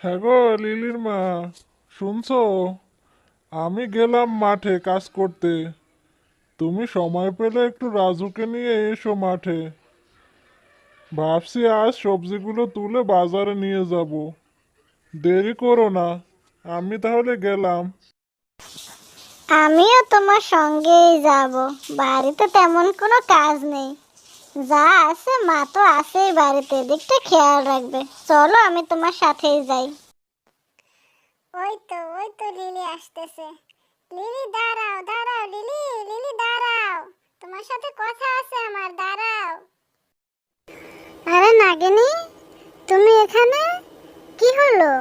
হ্যাঁ গো, লিলির মা, শুনছো? আমি গেলাম মাঠে কাজ করতে। তুমি সময় পেলে একটু রাজুকে নিয়ে এসো মাঠে। ভাবছি আজ সবজিগুলো তুলে বাজারে নিয়ে যাব। দেরি করো না। আমি তাহলে গেলাম। আমিও তোমার সঙ্গেই যাব। বাড়িতে তেমন কোনো কাজ নেই, যা আছে মা তো আছেই বাড়িতে, দিকটা খেয়াল রাখবে। চলো আমি তোমার সাথেই যাই। ওই তো লিলি আসতেছে। লিলি দাঁড়াও দাঁড়াও, লিলি লিলি দাঁড়াও, তোমার সাথে কথা আছে আমার, দাঁড়াও। আরে নাগিনী, তুমি এখানে? কি হলো?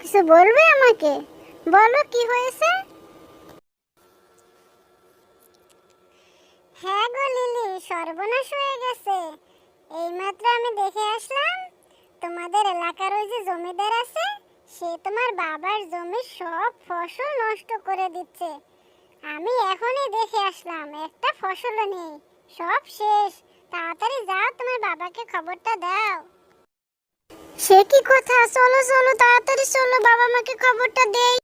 কিছু বলবে আমাকে? বলো কি হয়েছে। হ্যাঁ গো লিলি, সর্বনাশ হয়ে গেছে। এইমাত্র আমি দেখে আসলাম, তোমাদের এলাকার ওই যে জমিদার আছে, সে তোমার বাবার জমির সব ফসল নষ্ট করে দিচ্ছে। আমি এখনই দেখে আসলাম, একটা ফসলও নেই, সব শেষ। তাড়াতাড়ি যাও, তোমার বাবাকে খবরটা দাও। সে কি কথা? চলো চলো তাড়াতাড়ি চলো, বাবা মাকে খবরটা দেই।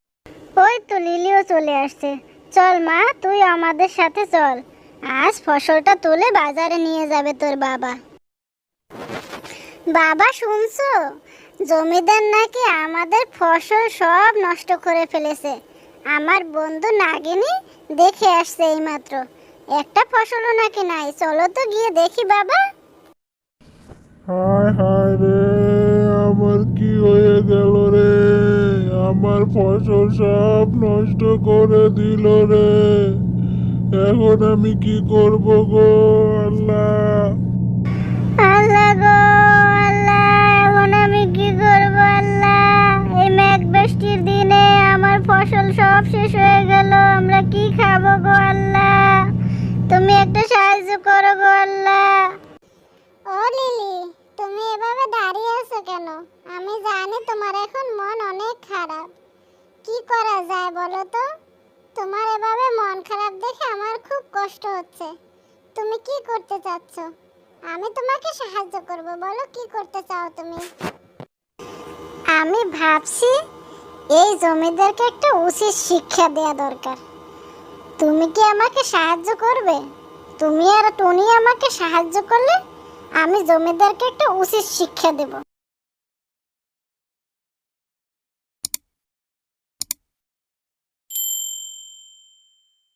ওই তো লিলিও চলে আসছে। চল মা, তুই আমাদের সাথে চল। আজ ফসলটা তুলে বাজারে নিয়ে যাবে তোর বাবা। বাবা শুনছো? জমিদার নাকি আমাদের ফসল সব নষ্ট করে ফেলেছে। আমার বন্ধু নাগিনী দেখে আসছে এইমাত্র, একটা ফসলও নাকি নাই। চলো তো গিয়ে দেখি বাবা। হায় হায় রে, আমার কি হয়ে গেল রে? আমার ফসল সব নষ্ট করে দিল রে। এখন আমি কি করব গো? আল্লাহ! আল্লাহ গো আল্লাহ, এখন আমি কি করব আল্লাহ? এই মেঘ বৃষ্টির দিনে আমার ফসল সব শেষ হয়ে গেল, আমরা কি খাবো গো আল্লাহ? তুমি একটা সাহায্য করো গো আল্লাহ। ও লিলি, তুমি এভাবে দাঁড়িয়ে আছো কেন? আমি জানি তোমার এখন মন অনেক খারাপ। কি করা যায় বলো তো? তোমার এভাবে মন খারাপ দেখে আমার খুব কষ্ট হচ্ছে। তুমি কি করতে চাচ্ছ? আমি তোমাকে সাহায্য করব, বলো কি করতে চাও তুমি? আমি ভাবছি এই জমিদারকে একটা উচিত শিক্ষা দেয়া দরকার। তুমি কি আমাকে সাহায্য করবে? তুমি আর টুনি আমাকে সাহায্য করলে আমি জমিদারকে একটা উচিত শিক্ষা দেব।